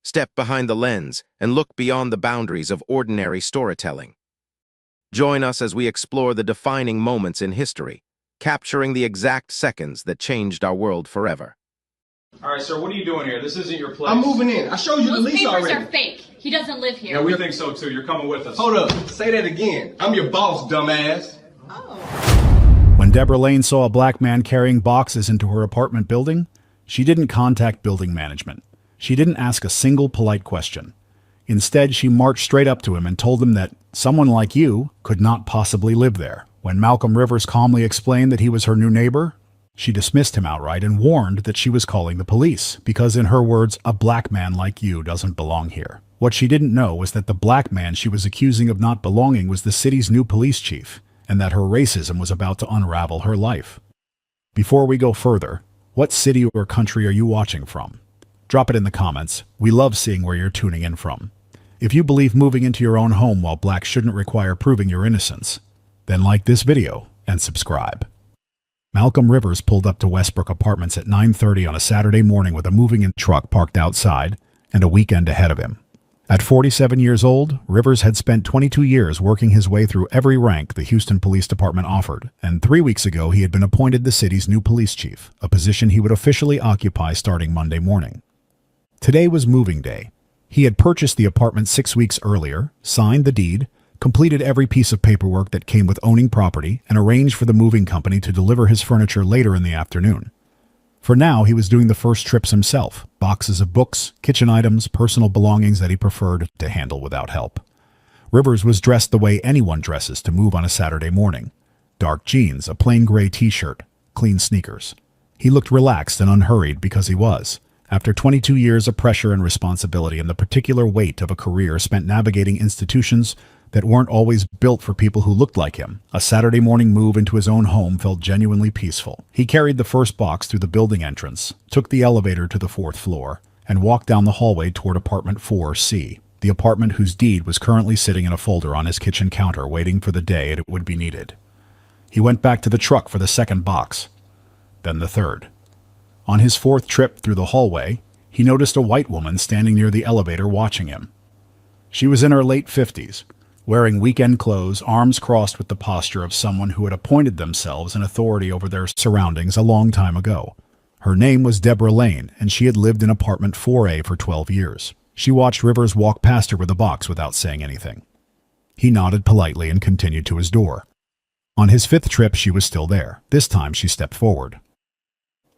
step behind the lens, and look beyond the boundaries of ordinary storytelling. Join us as we explore the defining moments in history, capturing the exact seconds that changed our world forever. All right, sir, what are you doing here? This isn't your place. I'm moving in. I showed you the lease already. Those papers are fake. He doesn't live here. Yeah, we think so too. You're coming with us. Hold up. Say that again. I'm your boss, dumbass. When Deborah Lane saw a black man carrying boxes into her apartment building, she didn't contact building management. She didn't ask a single polite question. Instead, she marched straight up to him and told him that someone like you could not possibly live there. When Malcolm Rivers calmly explained that he was her new neighbor, she dismissed him outright and warned that she was calling the police because, in her words, a black man like you doesn't belong here. What she didn't know was that the black man she was accusing of not belonging was the city's new police chief, and that her racism was about to unravel her life. Before we go further, what city or country are you watching from? Drop it in the comments. We love seeing where you're tuning in from. If you believe moving into your own home while black shouldn't require proving your innocence, then like this video and subscribe. Malcolm Rivers pulled up to Westbrook Apartments at 9:30 on a Saturday morning with a moving-in truck parked outside and a weekend ahead of him. At 47 years old, Rivers had spent 22 years working his way through every rank the Houston Police Department offered, and 3 weeks ago he had been appointed the city's new police chief, a position he would officially occupy starting Monday morning. Today was moving day. He had purchased the apartment 6 weeks earlier, signed the deed, completed every piece of paperwork that came with owning property, and arranged for the moving company to deliver his furniture later in the afternoon. For now, he was doing the first trips himself, boxes of books, kitchen items, personal belongings that he preferred to handle without help. Rivers was dressed the way anyone dresses to move on a Saturday morning. Dark jeans, a plain gray t-shirt, clean sneakers. He looked relaxed and unhurried because he was. After 22 years of pressure and responsibility and the particular weight of a career spent navigating institutions that weren't always built for people who looked like him, a Saturday morning move into his own home felt genuinely peaceful. He carried the first box through the building entrance, took the elevator to the 4th floor, and walked down the hallway toward apartment 4C, the apartment whose deed was currently sitting in a folder on his kitchen counter waiting for the day it would be needed. He went back to the truck for the second box, then the third. On his 4th trip through the hallway, he noticed a white woman standing near the elevator watching him. She was in her late 50s, wearing weekend clothes, arms crossed with the posture of someone who had appointed themselves an authority over their surroundings a long time ago. Her name was Deborah Lane, and she had lived in apartment 4A for 12 years. She watched Rivers walk past her with a box without saying anything. He nodded politely and continued to his door. On his 5th trip, she was still there. This time, she stepped forward.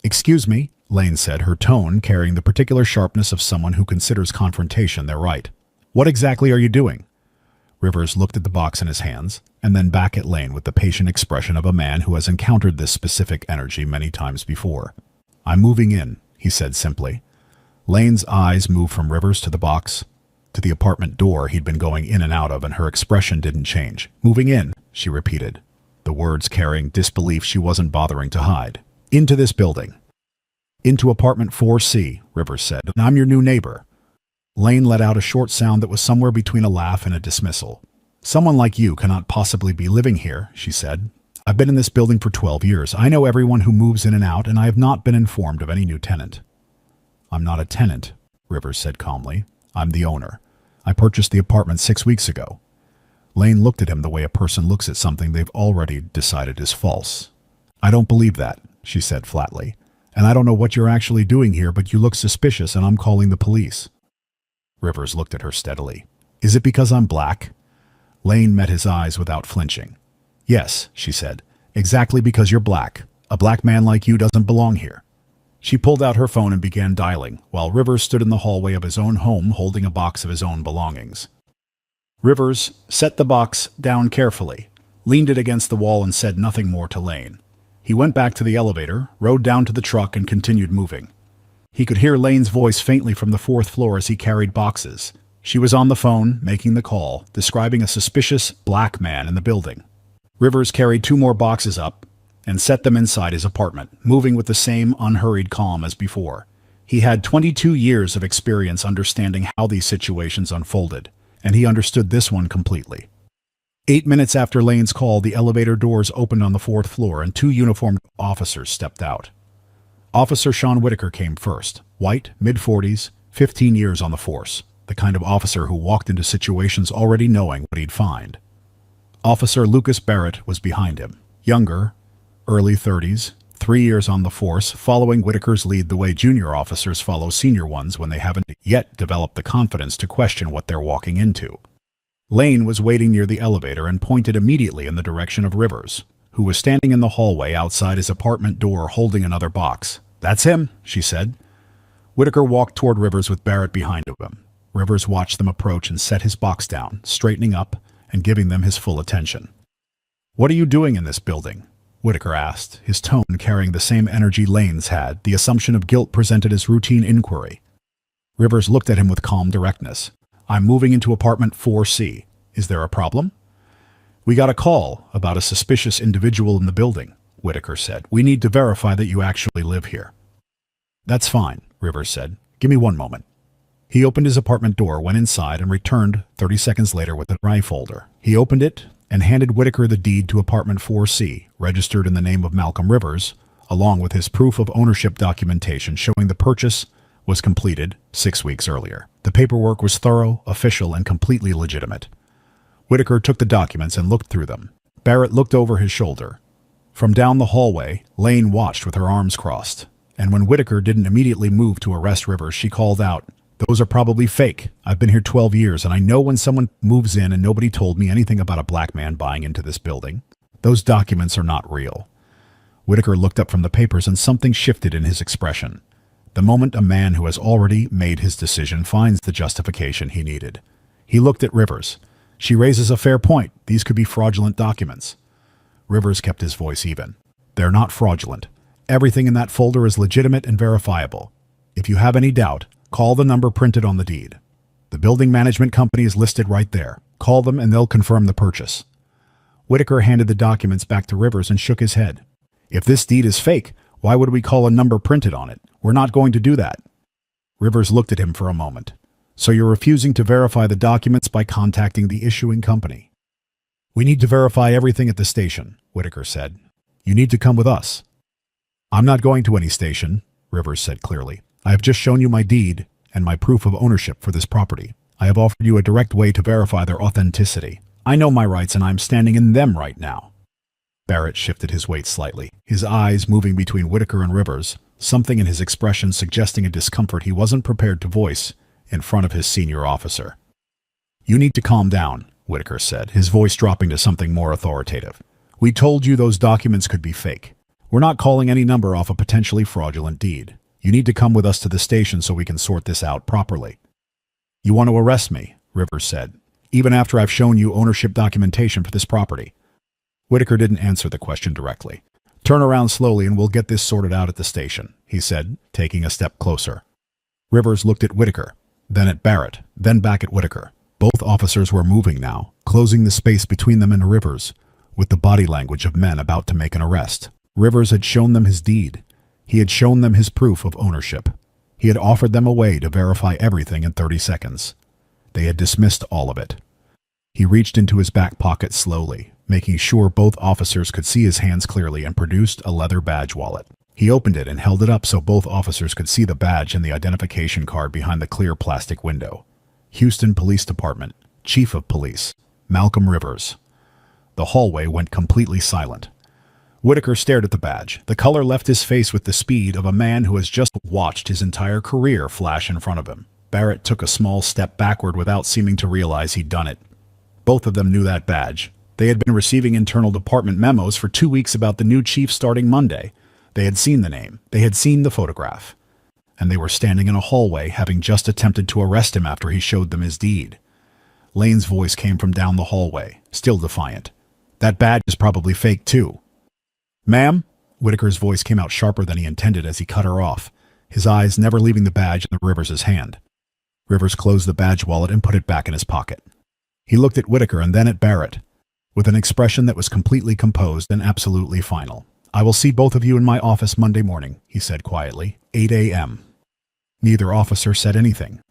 "Excuse me," Lane said, her tone carrying the particular sharpness of someone who considers confrontation their right. "What exactly are you doing?" Rivers looked at the box in his hands, and then back at Lane with the patient expression of a man who has encountered this specific energy many times before. "I'm moving in," he said simply. Lane's eyes moved from Rivers to the box, to the apartment door he'd been going in and out of, and her expression didn't change. "Moving in," she repeated, the words carrying disbelief she wasn't bothering to hide. "Into this building." "Into apartment 4C, Rivers said. "I'm your new neighbor." Lane let out a short sound that was somewhere between a laugh and a dismissal. "Someone like you cannot possibly be living here," she said. "I've been in this building for 12 years. I know everyone who moves in and out, and I have not been informed of any new tenant." "I'm not a tenant," Rivers said calmly. "I'm the owner. I purchased the apartment 6 weeks ago." Lane looked at him the way a person looks at something they've already decided is false. "I don't believe that," she said flatly. "And I don't know what you're actually doing here, but you look suspicious and I'm calling the police." Rivers looked at her steadily. "Is it because I'm black?" Lane met his eyes without flinching. "Yes," she said, "exactly because you're black. A black man like you doesn't belong here." She pulled out her phone and began dialing, while Rivers stood in the hallway of his own home holding a box of his own belongings. Rivers set the box down carefully, leaned it against the wall and said nothing more to Lane. He went back to the elevator, rode down to the truck and continued moving. He could hear Lane's voice faintly from the 4th floor as he carried boxes. She was on the phone, making the call, describing a suspicious black man in the building. Rivers carried 2 more boxes up and set them inside his apartment, moving with the same unhurried calm as before. He had 22 years of experience understanding how these situations unfolded, and he understood this one completely. 8 minutes after Lane's call, the elevator doors opened on the 4th floor and 2 uniformed officers stepped out. Officer Sean Whitaker came first, white, mid-40s, 15 years on the force, the kind of officer who walked into situations already knowing what he'd find. Officer Lucas Barrett was behind him. Younger, early 30s, 3 years on the force, following Whitaker's lead the way junior officers follow senior ones when they haven't yet developed the confidence to question what they're walking into. Lane was waiting near the elevator and pointed immediately in the direction of Rivers, who was standing in the hallway outside his apartment door holding another box. "That's him," she said. Whitaker walked toward Rivers with Barrett behind him. Rivers watched them approach and set his box down, straightening up and giving them his full attention. "What are you doing in this building?" Whitaker asked, his tone carrying the same energy Lane's had, the assumption of guilt presented as routine inquiry. Rivers looked at him with calm directness. "I'm moving into apartment 4C. Is there a problem?" "We got a call about a suspicious individual in the building," Whitaker said. "We need to verify that you actually live here." "That's fine," Rivers said. "Give me one moment." He opened his apartment door, went inside, and returned 30 seconds later with a dry folder. He opened it and handed Whitaker the deed to apartment 4C, registered in the name of Malcolm Rivers, along with his proof of ownership documentation showing the purchase was completed 6 weeks earlier. The paperwork was thorough, official, and completely legitimate. Whitaker took the documents and looked through them. Barrett looked over his shoulder. From down the hallway, Lane watched with her arms crossed, and when Whitaker didn't immediately move to arrest Rivers, she called out, "Those are probably fake. I've been here 12 years, and I know when someone moves in and nobody told me anything about a black man buying into this building. Those documents are not real." Whitaker looked up from the papers, and something shifted in his expression. The moment a man who has already made his decision finds the justification he needed. He looked at Rivers. "She raises a fair point. These could be fraudulent documents." Rivers kept his voice even. "They're not fraudulent. Everything in that folder is legitimate and verifiable. If you have any doubt, call the number printed on the deed. The building management company is listed right there. Call them and they'll confirm the purchase." Whitaker handed the documents back to Rivers and shook his head. "If this deed is fake, why would we call a number printed on it? We're not going to do that." Rivers looked at him for a moment. "So you're refusing to verify the documents by contacting the issuing company?" "We need to verify everything at the station," Whitaker said. "You need to come with us." "I'm not going to any station," Rivers said clearly. "I have just shown you my deed and my proof of ownership for this property. I have offered you a direct way to verify their authenticity. I know my rights and I'm standing in them right now." Barrett shifted his weight slightly, his eyes moving between Whitaker and Rivers, something in his expression suggesting a discomfort he wasn't prepared to voice in front of his senior officer. "You need to calm down," Whitaker said, his voice dropping to something more authoritative. "We told you those documents could be fake. We're not calling any number off a potentially fraudulent deed. You need to come with us to the station so we can sort this out properly." "You want to arrest me," Rivers said, "even after I've shown you ownership documentation for this property?" Whitaker didn't answer the question directly. "Turn around slowly and we'll get this sorted out at the station," he said, taking a step closer. Rivers looked at Whitaker, then at Barrett, then back at Whitaker. Both officers were moving now, closing the space between them and Rivers, with the body language of men about to make an arrest. Rivers had shown them his deed. He had shown them his proof of ownership. He had offered them a way to verify everything in 30 seconds. They had dismissed all of it. He reached into his back pocket slowly, making sure both officers could see his hands clearly, and produced a leather badge wallet. He opened it and held it up so both officers could see the badge and the identification card behind the clear plastic window. Houston Police Department, Chief of Police, Malcolm Rivers. The hallway went completely silent. Whitaker stared at the badge. The color left his face with the speed of a man who has just watched his entire career flash in front of him. Barrett took a small step backward without seeming to realize he'd done it. Both of them knew that badge. They had been receiving internal department memos for 2 weeks about the new chief starting Monday. They had seen the name. They had seen the photograph. And they were standing in a hallway, having just attempted to arrest him after he showed them his deed. Lane's voice came from down the hallway, still defiant. "That badge is probably fake, too." "Ma'am?" Whitaker's voice came out sharper than he intended as he cut her off, his eyes never leaving the badge in Rivers' hand. Rivers closed the badge wallet and put it back in his pocket. He looked at Whitaker and then at Barrett, with an expression that was completely composed and absolutely final. "I will see both of you in my office Monday morning," he said quietly, 8 a.m. Neither officer said anything.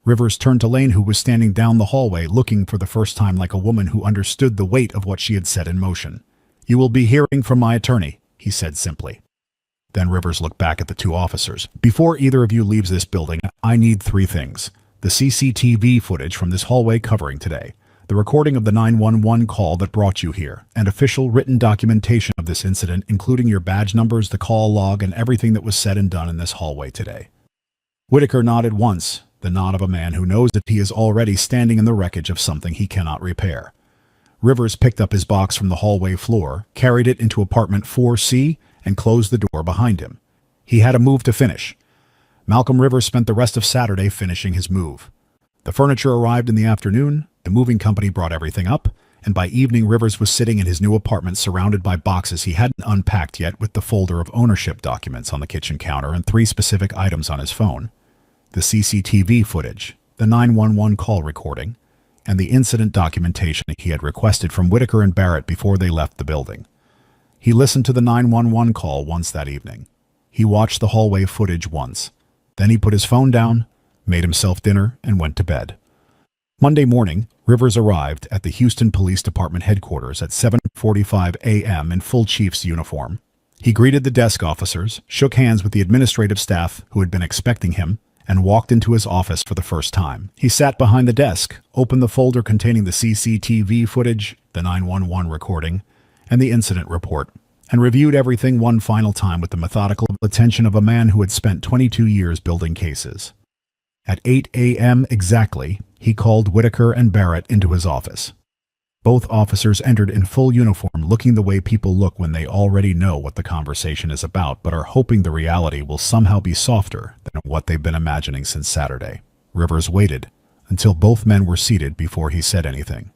Rivers turned to Lane, who was standing down the hallway, looking for the first time like a woman who understood the weight of what she had set in motion. "You will be hearing from my attorney," he said simply. Then Rivers looked back at the two officers. Before either of you leaves this building, I need three things. The CCTV footage from this hallway covering today, the recording of the 911 call that brought you here, and official written documentation of this incident, including your badge numbers, the call log, and everything that was said and done in this hallway today. Whitaker nodded once, the nod of a man who knows that he is already standing in the wreckage of something he cannot repair. Rivers picked up his box from the hallway floor, carried it into apartment 4C, and closed the door behind him. He had a move to finish. Malcolm Rivers spent the rest of Saturday finishing his move. The furniture arrived in the afternoon, the moving company brought everything up, and by evening Rivers was sitting in his new apartment surrounded by boxes he hadn't unpacked yet, with the folder of ownership documents on the kitchen counter and three specific items on his phone: the CCTV footage, the 911 call recording, and the incident documentation he had requested from Whitaker and Barrett before they left the building. He listened to the 911 call once that evening. He watched the hallway footage once. Then he put his phone down, made himself dinner, and went to bed. Monday morning, Rivers arrived at the Houston Police Department headquarters at 7:45 a.m. in full chief's uniform. He greeted the desk officers, shook hands with the administrative staff who had been expecting him, and walked into his office for the first time. He sat behind the desk, opened the folder containing the CCTV footage, the 911 recording, and the incident report, and reviewed everything one final time with the methodical attention of a man who had spent 22 years building cases. At 8 a.m. exactly, he called Whitaker and Barrett into his office. Both officers entered in full uniform, looking the way people look when they already know what the conversation is about, but are hoping the reality will somehow be softer than what they've been imagining since Saturday. Rivers waited until both men were seated before he said anything.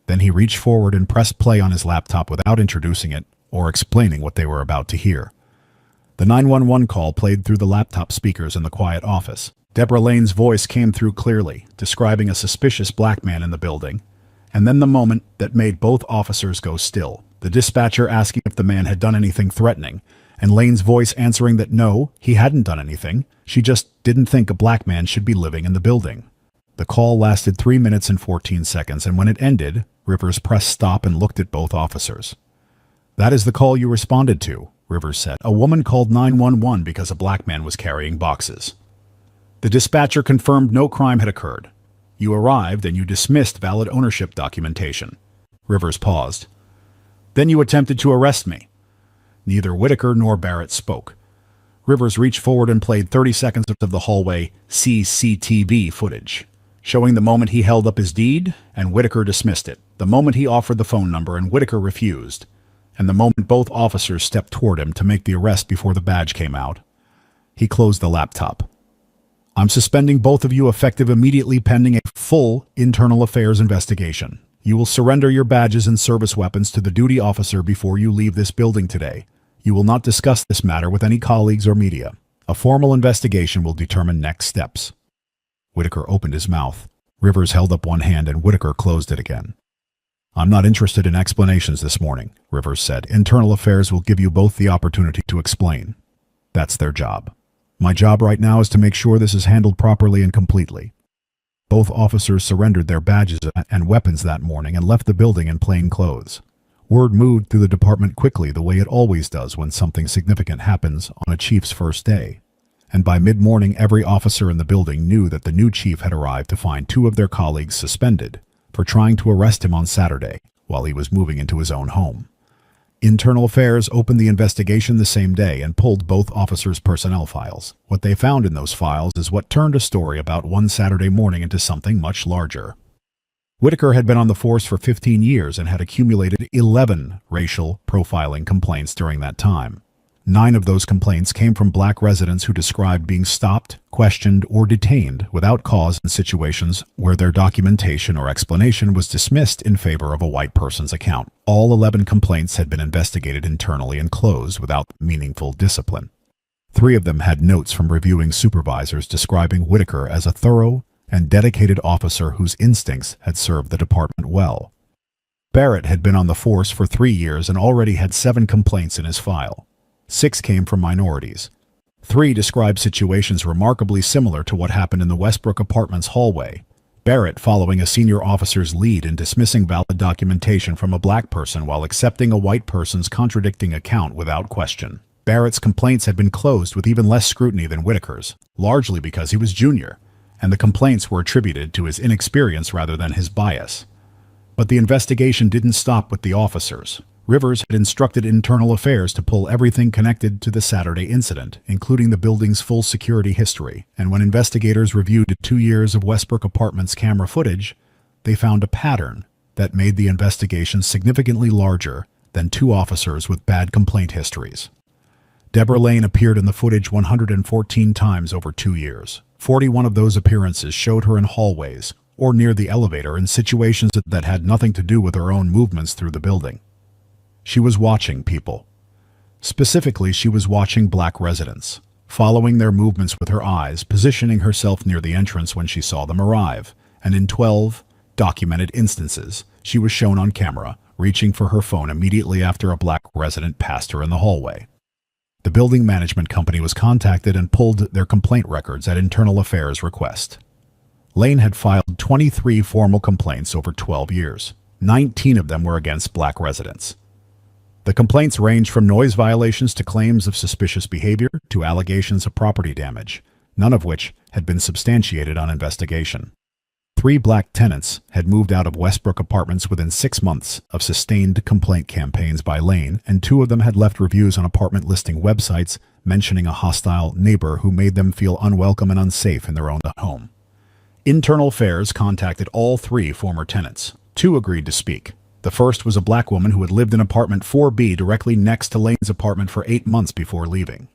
Then he reached forward and pressed play on his laptop without introducing it or explaining what they were about to hear. The 911 call played through the laptop speakers in the quiet office. Deborah Lane's voice came through clearly, describing a suspicious black man in the building, and then the moment that made both officers go still. The dispatcher asking if the man had done anything threatening, and Lane's voice answering that no, he hadn't done anything. She just didn't think a black man should be living in the building. The call lasted 3 minutes and 14 seconds, and when it ended, Rivers pressed stop and looked at both officers. "That is the call you responded to," Rivers said. "A woman called 911 because a black man was carrying boxes." The dispatcher confirmed no crime had occurred. "You arrived and you dismissed valid ownership documentation." Rivers paused. "Then you attempted to arrest me." Neither Whitaker nor Barrett spoke. Rivers reached forward and played 30 seconds of the hallway CCTV footage, showing the moment he held up his deed and Whitaker dismissed it, the moment he offered the phone number and Whitaker refused, and the moment both officers stepped toward him to make the arrest before the badge came out. He closed the laptop. "I'm suspending both of you effective immediately pending a full internal affairs investigation. You will surrender your badges and service weapons to the duty officer before you leave this building today. You will not discuss this matter with any colleagues or media. A formal investigation will determine next steps." Whitaker opened his mouth. Rivers held up one hand and Whitaker closed it again. "I'm not interested in explanations this morning," Rivers said. "Internal affairs will give you both the opportunity to explain. That's their job. My job right now is to make sure this is handled properly and completely." Both officers surrendered their badges and weapons that morning and left the building in plain clothes. Word moved through the department quickly, the way it always does when something significant happens on a chief's first day. And by mid-morning, every officer in the building knew that the new chief had arrived to find two of their colleagues suspended for trying to arrest him on Saturday while he was moving into his own home. Internal Affairs opened the investigation the same day and pulled both officers' personnel files. What they found in those files is what turned a story about one Saturday morning into something much larger. Whitaker had been on the force for 15 years and had accumulated 11 racial profiling complaints during that time. 9 of those complaints came from black residents who described being stopped, questioned, or detained without cause in situations where their documentation or explanation was dismissed in favor of a white person's account. All 11 complaints had been investigated internally and closed without meaningful discipline. 3 of them had notes from reviewing supervisors describing Whitaker as a thorough and dedicated officer whose instincts had served the department well. Barrett had been on the force for 3 years and already had 7 complaints in his file. 6 came from minorities. 3 described situations remarkably similar to what happened in the Westbrook Apartments hallway. Barrett following a senior officer's lead in dismissing valid documentation from a black person while accepting a white person's contradicting account without question. Barrett's complaints had been closed with even less scrutiny than Whitaker's, largely because he was junior, and the complaints were attributed to his inexperience rather than his bias. But the investigation didn't stop with the officers. Rivers had instructed Internal Affairs to pull everything connected to the Saturday incident, including the building's full security history, and when investigators reviewed 2 years of Westbrook Apartments camera footage, they found a pattern that made the investigation significantly larger than 2 officers with bad complaint histories. Deborah Lane appeared in the footage 114 times over 2 years. 41 of those appearances showed her in hallways or near the elevator in situations that had nothing to do with her own movements through the building. She was watching people. Specifically, she was watching black residents, following their movements with her eyes, positioning herself near the entrance when she saw them arrive, and in 12 documented instances, she was shown on camera, reaching for her phone immediately after a black resident passed her in the hallway. The building management company was contacted and pulled their complaint records at Internal Affairs' request. Lane had filed 23 formal complaints over 12 years. 19 of them were against black residents. The complaints ranged from noise violations to claims of suspicious behavior to allegations of property damage, none of which had been substantiated on investigation. 3 black tenants had moved out of Westbrook Apartments within 6 months of sustained complaint campaigns by Lane, and 2 of them had left reviews on apartment listing websites mentioning a hostile neighbor who made them feel unwelcome and unsafe in their own home. Internal Affairs contacted all 3 former tenants. 2 agreed to speak. The first was a black woman who had lived in apartment 4B directly next to Lane's apartment for 8 months before leaving.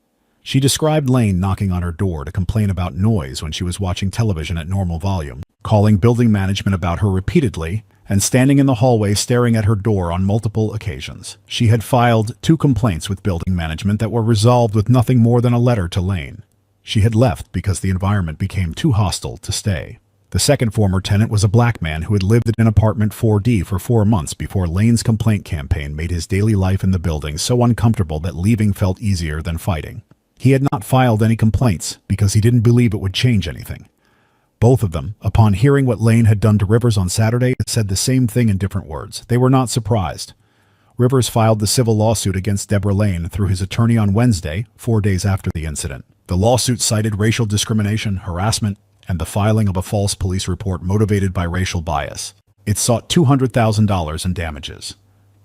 She described Lane knocking on her door to complain about noise when she was watching television at normal volume, calling building management about her repeatedly, and standing in the hallway staring at her door on multiple occasions. She had filed 2 complaints with building management that were resolved with nothing more than a letter to Lane. She had left because the environment became too hostile to stay. The second former tenant was a black man who had lived in apartment 4D for 4 months before Lane's complaint campaign made his daily life in the building so uncomfortable that leaving felt easier than fighting. He had not filed any complaints because he didn't believe it would change anything. Both of them, upon hearing what Lane had done to Rivers on Saturday, said the same thing in different words. They were not surprised. Rivers filed the civil lawsuit against Deborah Lane through his attorney on Wednesday, 4 days after the incident. The lawsuit cited racial discrimination, harassment, and the filing of a false police report motivated by racial bias. It sought $200,000 in damages.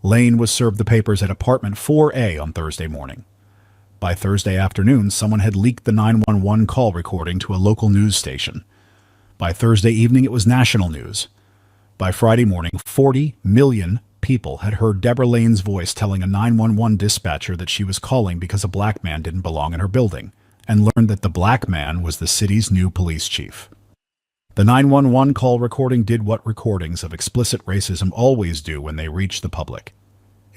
Lane was served the papers at apartment 4A on Thursday morning. By Thursday afternoon, someone had leaked the 911 call recording to a local news station. By Thursday evening, it was national news. By Friday morning, 40 million people had heard Deborah Lane's voice telling a 911 dispatcher that she was calling because a black man didn't belong in her building, and learned that the black man was the city's new police chief. The 911 call recording did what recordings of explicit racism always do when they reach the public.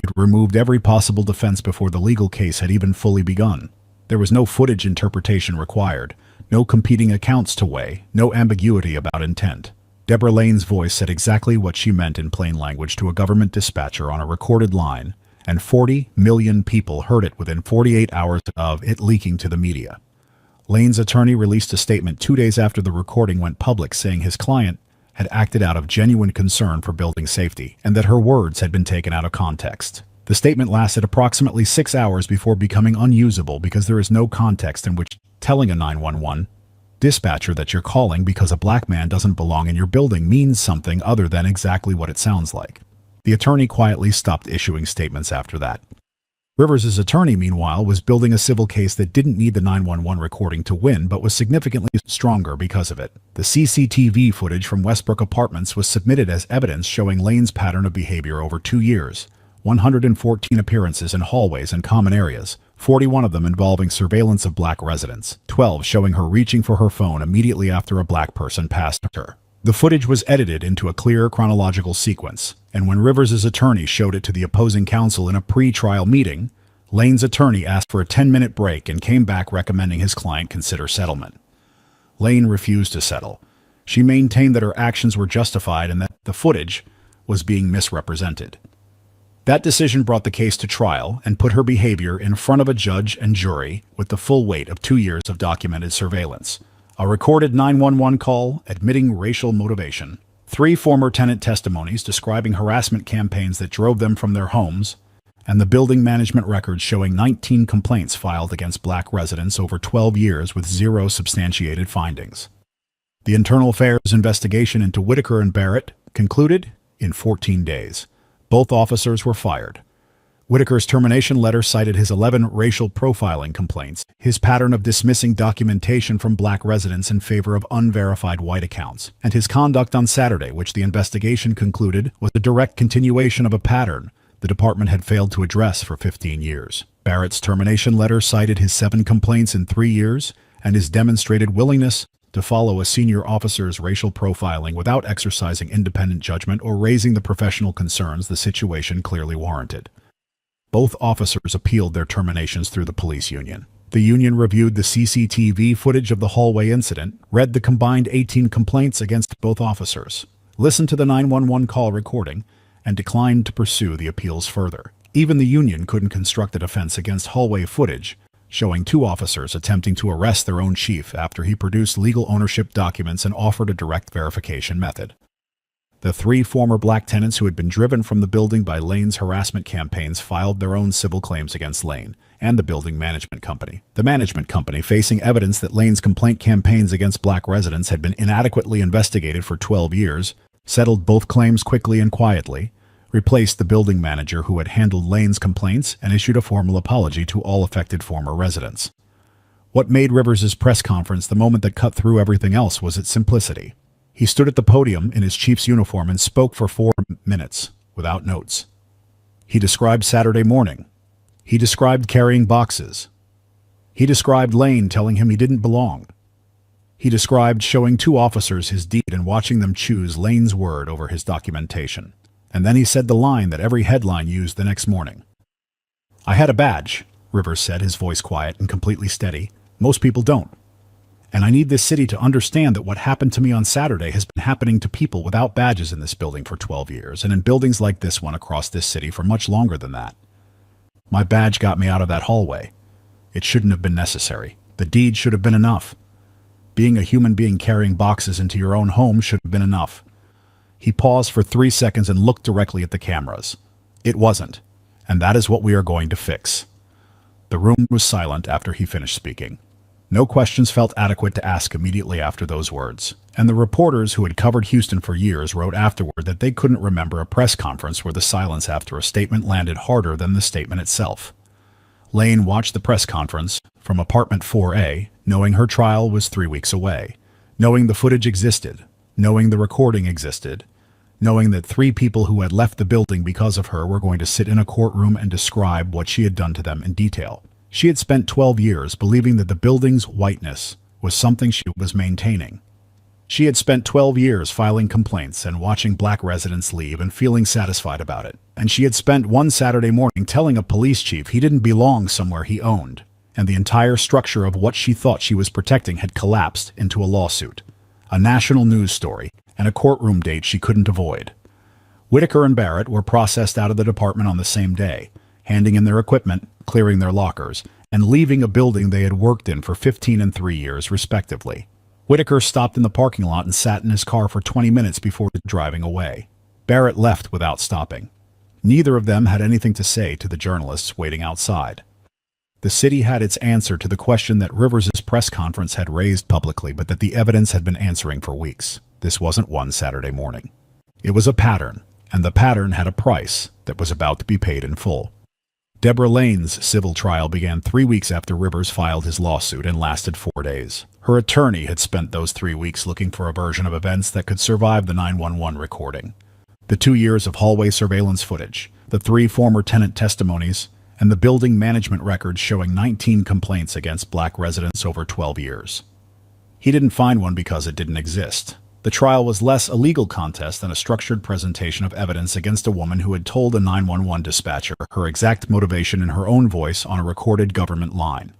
It removed every possible defense before the legal case had even fully begun. There was no footage interpretation required, no competing accounts to weigh, no ambiguity about intent. Deborah Lane's voice said exactly what she meant in plain language to a government dispatcher on a recorded line, and 40 million people heard it within 48 hours of it leaking to the media. Lane's attorney released a statement 2 days after the recording went public saying his client had acted out of genuine concern for building safety and that her words had been taken out of context. The statement lasted approximately 6 hours before becoming unusable because there is no context in which telling a 911 dispatcher that you're calling because a black man doesn't belong in your building means something other than exactly what it sounds like. The attorney quietly stopped issuing statements after that. Rivers' attorney, meanwhile, was building a civil case that didn't need the 911 recording to win, but was significantly stronger because of it. The CCTV footage from Westbrook Apartments was submitted as evidence showing Lane's pattern of behavior over 2 years, 114 appearances in hallways and common areas, 41 of them involving surveillance of black residents, 12 showing her reaching for her phone immediately after a black person passed her. The footage was edited into a clear chronological sequence, and when Rivers' attorney showed it to the opposing counsel in a pre-trial meeting, Lane's attorney asked for a 10-minute break and came back recommending his client consider settlement. Lane refused to settle. She maintained that her actions were justified and that the footage was being misrepresented. That decision brought the case to trial and put her behavior in front of a judge and jury with the full weight of 2 years of documented surveillance. A recorded 911 call admitting racial motivation, 3 former tenant testimonies describing harassment campaigns that drove them from their homes, and the building management records showing 19 complaints filed against black residents over 12 years with zero substantiated findings. The Internal Affairs investigation into Whitaker and Barrett concluded in 14 days. Both officers were fired. Whitaker's termination letter cited his 11 racial profiling complaints, his pattern of dismissing documentation from black residents in favor of unverified white accounts, and his conduct on Saturday, which the investigation concluded was a direct continuation of a pattern the department had failed to address for 15 years. Barrett's termination letter cited his 7 complaints in 3 years and his demonstrated willingness to follow a senior officer's racial profiling without exercising independent judgment or raising the professional concerns the situation clearly warranted. Both officers appealed their terminations through the police union. The union reviewed the CCTV footage of the hallway incident, read the combined 18 complaints against both officers, listened to the 911 call recording, and declined to pursue the appeals further. Even the union couldn't construct a defense against hallway footage, showing 2 officers attempting to arrest their own chief after he produced legal ownership documents and offered a direct verification method. The 3 former black tenants who had been driven from the building by Lane's harassment campaigns filed their own civil claims against Lane and the building management company. The management company, facing evidence that Lane's complaint campaigns against black residents had been inadequately investigated for 12 years, settled both claims quickly and quietly, replaced the building manager who had handled Lane's complaints, and issued a formal apology to all affected former residents. What made Rivers' press conference the moment that cut through everything else was its simplicity. He stood at the podium in his chief's uniform and spoke for 4 minutes, without notes. He described Saturday morning. He described carrying boxes. He described Lane telling him he didn't belong. He described showing 2 officers his deed and watching them choose Lane's word over his documentation. And then he said the line that every headline used the next morning. "I had a badge," Rivers said, his voice quiet and completely steady. "Most people don't. And I need this city to understand that what happened to me on Saturday has been happening to people without badges in this building for 12 years, and in buildings like this one across this city for much longer than that. My badge got me out of that hallway. It shouldn't have been necessary. The deed should have been enough. Being a human being carrying boxes into your own home should have been enough." He paused for 3 seconds and looked directly at the cameras. "It wasn't, and that is what we are going to fix." The room was silent after he finished speaking. No questions felt adequate to ask immediately after those words, and the reporters who had covered Houston for years wrote afterward that they couldn't remember a press conference where the silence after a statement landed harder than the statement itself. Lane watched the press conference from apartment 4A, knowing her trial was 3 weeks away, knowing the footage existed, knowing the recording existed, knowing that 3 people who had left the building because of her were going to sit in a courtroom and describe what she had done to them in detail. She had spent 12 years believing that the building's whiteness was something she was maintaining. She had spent 12 years filing complaints and watching black residents leave and feeling satisfied about it. And she had spent one Saturday morning telling a police chief he didn't belong somewhere he owned, and the entire structure of what she thought she was protecting had collapsed into a lawsuit, a national news story, and a courtroom date she couldn't avoid. Whitaker and Barrett were processed out of the department on the same day, handing in their equipment, clearing their lockers, and leaving a building they had worked in for 15 and 3 years, respectively. Whitaker stopped in the parking lot and sat in his car for 20 minutes before driving away. Barrett left without stopping. Neither of them had anything to say to the journalists waiting outside. The city had its answer to the question that Rivers' press conference had raised publicly, but that the evidence had been answering for weeks. This wasn't one Saturday morning. It was a pattern, and the pattern had a price that was about to be paid in full. Deborah Lane's civil trial began 3 weeks after Rivers filed his lawsuit and lasted 4 days. Her attorney had spent those 3 weeks looking for a version of events that could survive the 911 recording. The 2 years of hallway surveillance footage, the 3 former tenant testimonies, and the building management records showing 19 complaints against black residents over 12 years. He didn't find one because it didn't exist. The trial was less a legal contest than a structured presentation of evidence against a woman who had told a 911 dispatcher her exact motivation in her own voice on a recorded government line.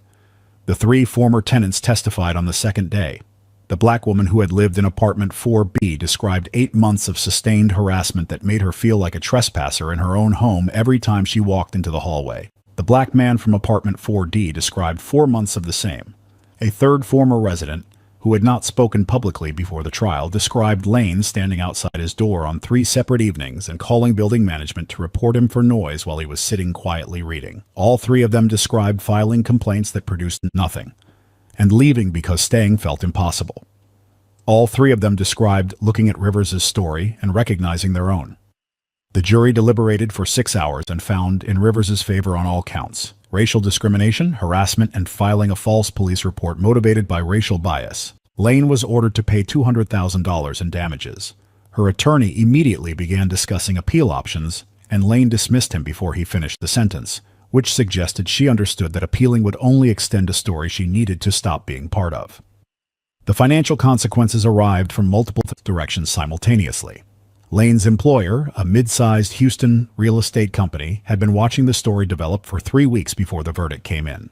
The 3 former tenants testified on the second day. The black woman who had lived in apartment 4B described 8 months of sustained harassment that made her feel like a trespasser in her own home every time she walked into the hallway. The black man from apartment 4D described 4 months of the same. A third former resident, who had not spoken publicly before the trial, described Lane standing outside his door on 3 separate evenings and calling building management to report him for noise while he was sitting quietly reading. All 3 of them described filing complaints that produced nothing, and leaving because staying felt impossible. All 3 of them described looking at Rivers' story and recognizing their own. The jury deliberated for 6 hours and found in Rivers' favor on all counts: racial discrimination, harassment, and filing a false police report motivated by racial bias. Lane was ordered to pay $200,000 in damages. Her attorney immediately began discussing appeal options, and Lane dismissed him before he finished the sentence, which suggested she understood that appealing would only extend a story she needed to stop being part of. The financial consequences arrived from multiple directions simultaneously. Lane's employer, a mid-sized Houston real estate company, had been watching the story develop for 3 weeks before the verdict came in.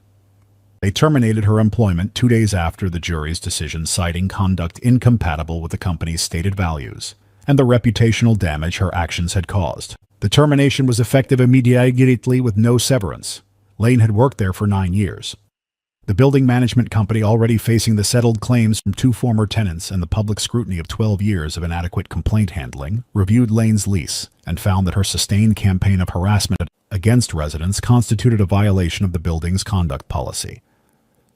They terminated her employment 2 days after the jury's decision, citing conduct incompatible with the company's stated values and the reputational damage her actions had caused. The termination was effective immediately with no severance. Lane had worked there for 9 years. The building management company, already facing the settled claims from 2 former tenants and the public scrutiny of 12 years of inadequate complaint handling, reviewed Lane's lease and found that her sustained campaign of harassment against residents constituted a violation of the building's conduct policy.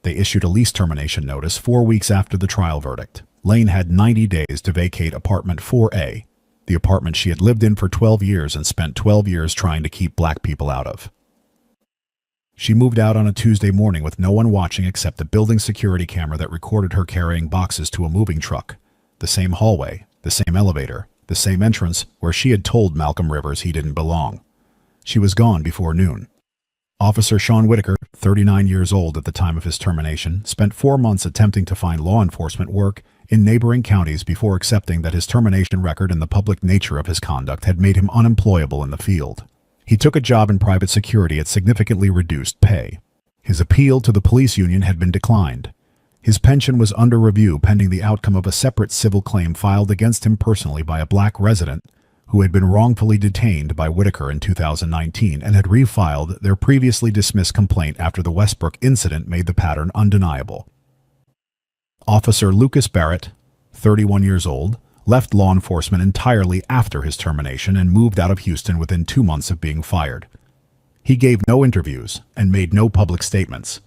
They issued a lease termination notice 4 weeks after the trial verdict. Lane had 90 days to vacate apartment 4A, the apartment she had lived in for 12 years and spent 12 years trying to keep black people out of. She moved out on a Tuesday morning with no one watching except the building security camera that recorded her carrying boxes to a moving truck, the same hallway, the same elevator, the same entrance where she had told Malcolm Rivers he didn't belong. She was gone before noon. Officer Sean Whitaker, 39 years old at the time of his termination, spent 4 months attempting to find law enforcement work in neighboring counties before accepting that his termination record and the public nature of his conduct had made him unemployable in the field. He took a job in private security at significantly reduced pay. His appeal to the police union had been declined. His pension was under review pending the outcome of a separate civil claim filed against him personally by a black resident who had been wrongfully detained by Whitaker in 2019 and had refiled their previously dismissed complaint after the Westbrook incident made the pattern undeniable. Officer Lucas Barrett, 31 years old, left law enforcement entirely after his termination and moved out of Houston within 2 months of being fired. He gave no interviews and made no public statements.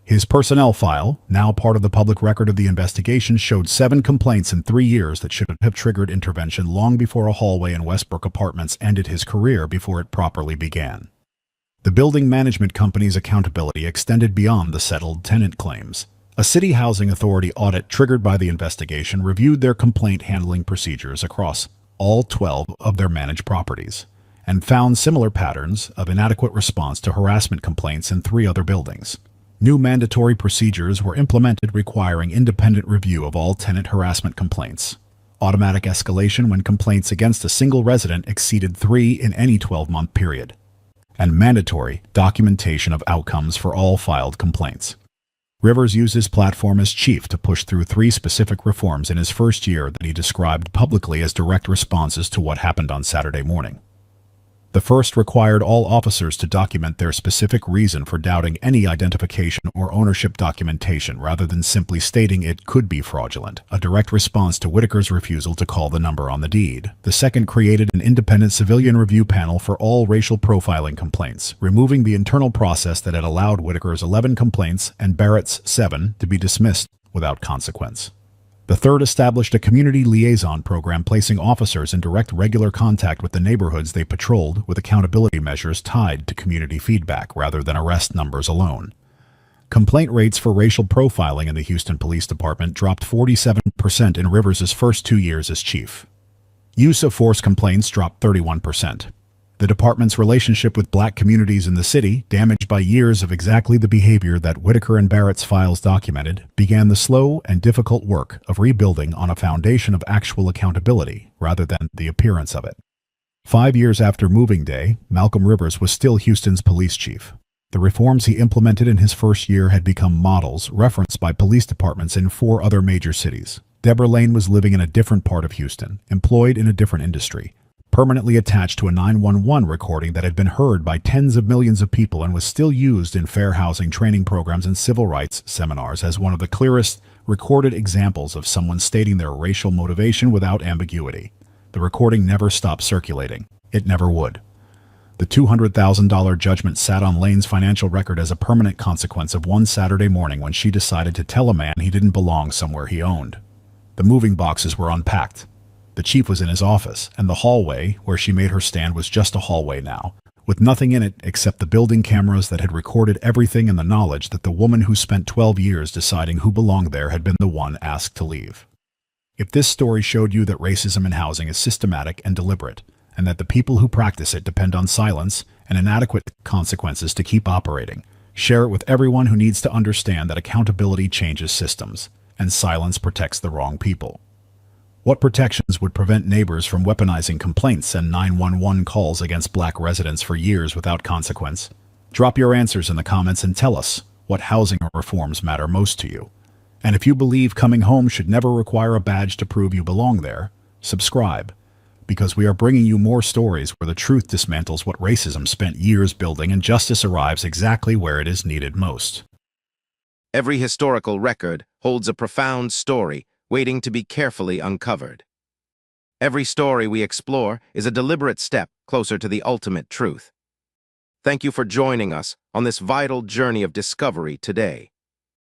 His personnel file, now part of the public record of the investigation, showed 7 complaints in 3 years that should have triggered intervention long before a hallway in Westbrook Apartments ended his career before it properly began. The building management company's accountability extended beyond the settled tenant claims. A city housing authority audit triggered by the investigation reviewed their complaint handling procedures across all 12 of their managed properties and found similar patterns of inadequate response to harassment complaints in 3 other buildings. New mandatory procedures were implemented requiring independent review of all tenant harassment complaints, automatic escalation when complaints against a single resident exceeded 3 in any 12-month period, and mandatory documentation of outcomes for all filed complaints. Rivers used his platform as chief to push through 3 specific reforms in his first year that he described publicly as direct responses to what happened on Saturday morning. The first required all officers to document their specific reason for doubting any identification or ownership documentation rather than simply stating it could be fraudulent, a direct response to Whitaker's refusal to call the number on the deed. The second created an independent civilian review panel for all racial profiling complaints, removing the internal process that had allowed Whitaker's 11 complaints and Barrett's 7 to be dismissed without consequence. The third established a community liaison program placing officers in direct regular contact with the neighborhoods they patrolled with accountability measures tied to community feedback rather than arrest numbers alone. Complaint rates for racial profiling in the Houston Police Department dropped 47% in Rivers' first 2 years as chief. Use of force complaints dropped 31%. The department's relationship with black communities in the city, damaged by years of exactly the behavior that Whitaker and Barrett's files documented, began the slow and difficult work of rebuilding on a foundation of actual accountability rather than the appearance of it. 5 years after moving day, Malcolm Rivers was still Houston's police chief. The reforms he implemented in his first year had become models referenced by police departments in 4 other major cities. Deborah Lane was living in a different part of Houston, employed in a different industry, permanently attached to a 911 recording that had been heard by tens of millions of people and was still used in fair housing training programs and civil rights seminars as one of the clearest recorded examples of someone stating their racial motivation without ambiguity. The recording never stopped circulating. It never would. The $200,000 judgment sat on Lane's financial record as a permanent consequence of one Saturday morning when she decided to tell a man he didn't belong somewhere he owned. The moving boxes were unpacked. The chief was in his office, and the hallway where she made her stand was just a hallway now, with nothing in it except the building cameras that had recorded everything and the knowledge that the woman who spent 12 years deciding who belonged there had been the one asked to leave. If this story showed you that racism in housing is systematic and deliberate, and that the people who practice it depend on silence and inadequate consequences to keep operating, share it with everyone who needs to understand that accountability changes systems, and silence protects the wrong people. What protections would prevent neighbors from weaponizing complaints and 911 calls against black residents for years without consequence? Drop your answers in the comments and tell us what housing reforms matter most to you. And if you believe coming home should never require a badge to prove you belong there, subscribe, because we are bringing you more stories where the truth dismantles what racism spent years building and justice arrives exactly where it is needed most. Every historical record holds a profound story waiting to be carefully uncovered. Every story we explore is a deliberate step closer to the ultimate truth. Thank you for joining us on this vital journey of discovery today.